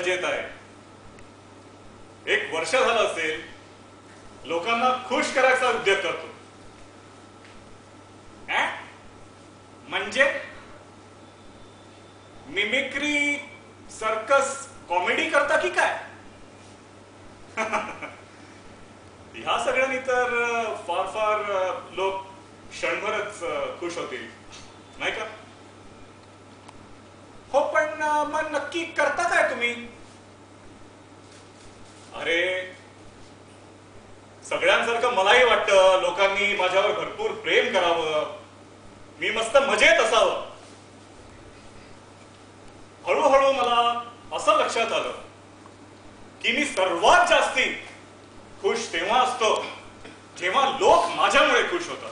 मजेत आहे. एक वर्ष झालं असेल लोकांना खुश करायचा उद्योग करतो. म्हणजे मिमिक्री, सर्कस, कॉमेडी करता की काय? ह्या सगळ्यांनी तर फार फार लोक क्षणभरच खुश होतील, नाही का? हो, पण मग नक्की करता काय तुम्ही? अरे, सगळ्यांसारखं मलाही वाटतं लोकांनी माझ्यावर भरपूर प्रेम करावं, मी मस्त मजेत असावं. हळूहळू मला असं लक्षात आलं की मी सर्वात जास्ती खुश तेव्हा असतो जेव्हा लोक माझ्यामुळे खुश होतात.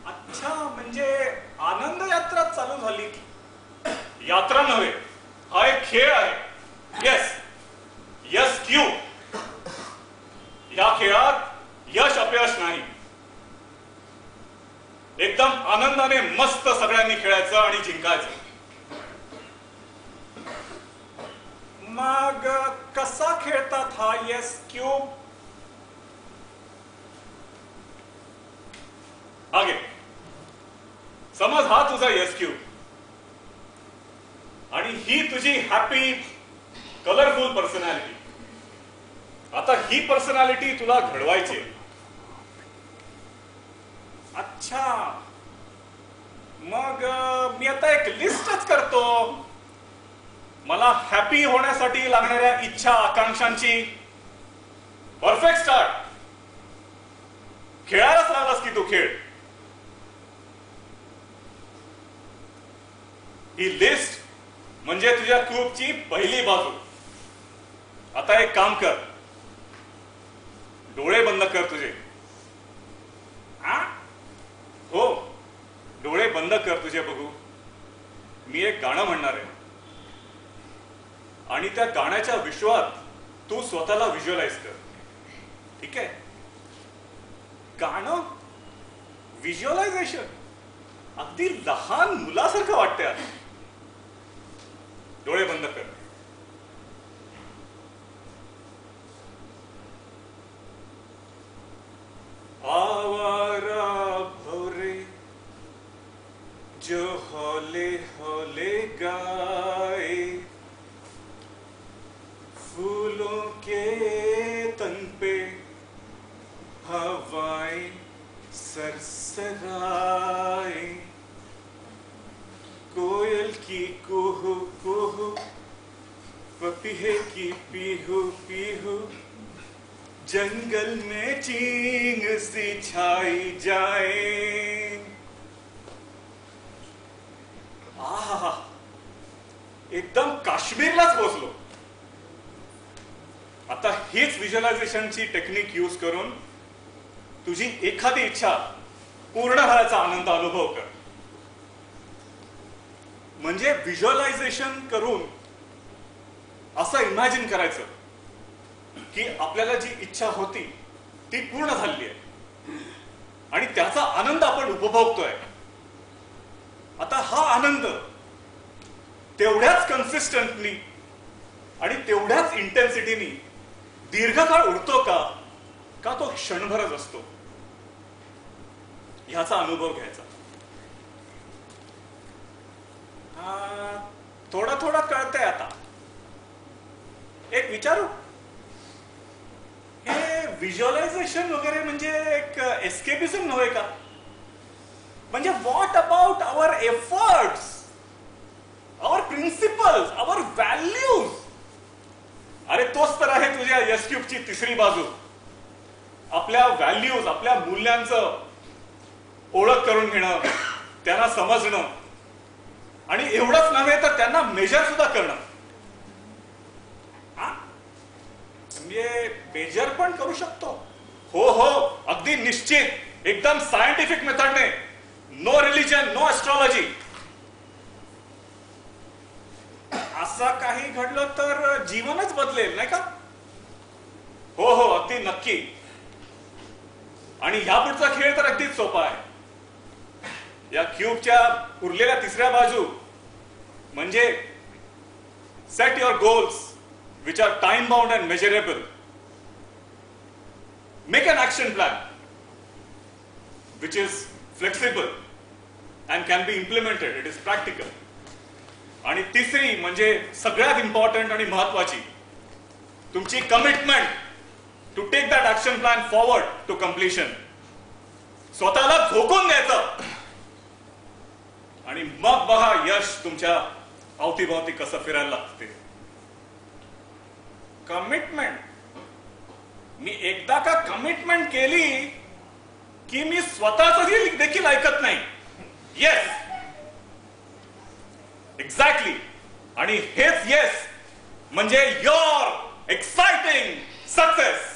अच्छा, म्हणजे आनंद यात्रा चालू झाली? यात्रा नव्हे, हा एक खेळ आहे. Yes yes Q. या खेळात यश अपयश नाही. एकदम आनंदाने मस्त सगळ्यांनी खेळायचं आणि जिंकायचं. मग कसा खेळतात हा येस क्यूब? आगे समज हा तुझा येस क्यूब आणि ही तुझी हॅपी कलरफुल पर्सनॅलिटी. आता ही पर्सनॅलिटी तुला घडवायची. अच्छा, मग मी आता एक लिस्टच करतो मला हॅपी होण्यासाठी लागणाऱ्या इच्छा आकांक्षांची. Perfect start. खेळायलाच लागलास की तू खेळ. ही लिस्ट म्हणजे तुझ्या क्यूबची पहिली बाजू. आता एक काम कर, डोळे बंद कर तुझे. हो, डोळे बंद कर तुझे. बघू, मी एक गाणं म्हणणार आहे आणि त्या गाण्याच्या विश्वात तू स्वतःला व्हिज्युअलाइज कर. ठीक आहे? गाणं, व्हिज्युअलायझेशन अगदी लहान मुलासारखं वाटतंय. डोळे बंद कर. आवारा भौरे जो हौले हौले गाए, फूलों के तन पे हवाएं सरसराए, कोयल की कुहू कुहू, पपीहे की पीहू पीहू, जंगल में चींग सी छाई जाए. आहा, एकदम काश्मीरलाच पोहोचलो. आता हीच व्हिज्युअलायझेशनची टेक्निक यूज करून तुझी एखादी इच्छा पूर्ण झाल्याचा आनंद अनुभव कर. म्हणजे व्हिज्युअलायझेशन करून असं इमॅजिन करायचं की आपल्याला जी इच्छा होती ती पूर्ण झाली आहे आणि त्याचा आनंद आपण उपभोगतोय. आता हा आनंद तेवढ्याच कन्सिस्टंटली आणि तेवढ्याच इंटेन्सिटीनी दीर्घकाळ उरतो का तो क्षणभरच असतो, ह्याचा अनुभव घ्यायचा. थोडा थोडा कळतंय आता. एक विचारू, हे व्हिज्युअलायझेशन वगैरे म्हणजे एक एस्केपिझम नव्हे का? म्हणजे what about our efforts, our principles, our values? अरे तोच तर आहे तुझ्या यस क्यूबची तिसरी बाजू. आपल्या व्हॅल्यूज, आपल्या मूल्यांचं ओळख करून घेणं, त्यांना समजणं आणि एवढंच नव्हे तर त्यांना मेजर सुद्धा करणं. म्हणजे मेजर पण करू शकतो? हो हो, अगदी निश्चित, एकदम सायंटिफिक मेथडने. No religion, no astrology. असं काही घडलं तर जीवनच बदलेल, नाही का? हो हो, अगदी नक्की. आणि ह्या पुढचा खेळ तर अगदीच सोपा आहे. या क्यूबच्या उरलेल्या तिसऱ्या बाजू म्हणजे Set your goals which are time bound and measurable. Make an action plan which is flexible and can be implemented. It is practical. आणि तिसरी म्हणजे सगळ्यात इम्पॉर्टंट आणि महत्वाची, तुमची commitment to take that action plan forward to completion. स्वतःला झोकून द्यायचं आणि मग बघा यश तुमच्या अवतीभोवती कसं फिरायला लागते. कमिटमेंट, मी एकदा का कमिटमेंट केली की मी स्वतःच देखील ऐकत नाही. Yes, exactly. आणि हेच येस म्हणजे युअर एक्साइटिंग सक्सेस.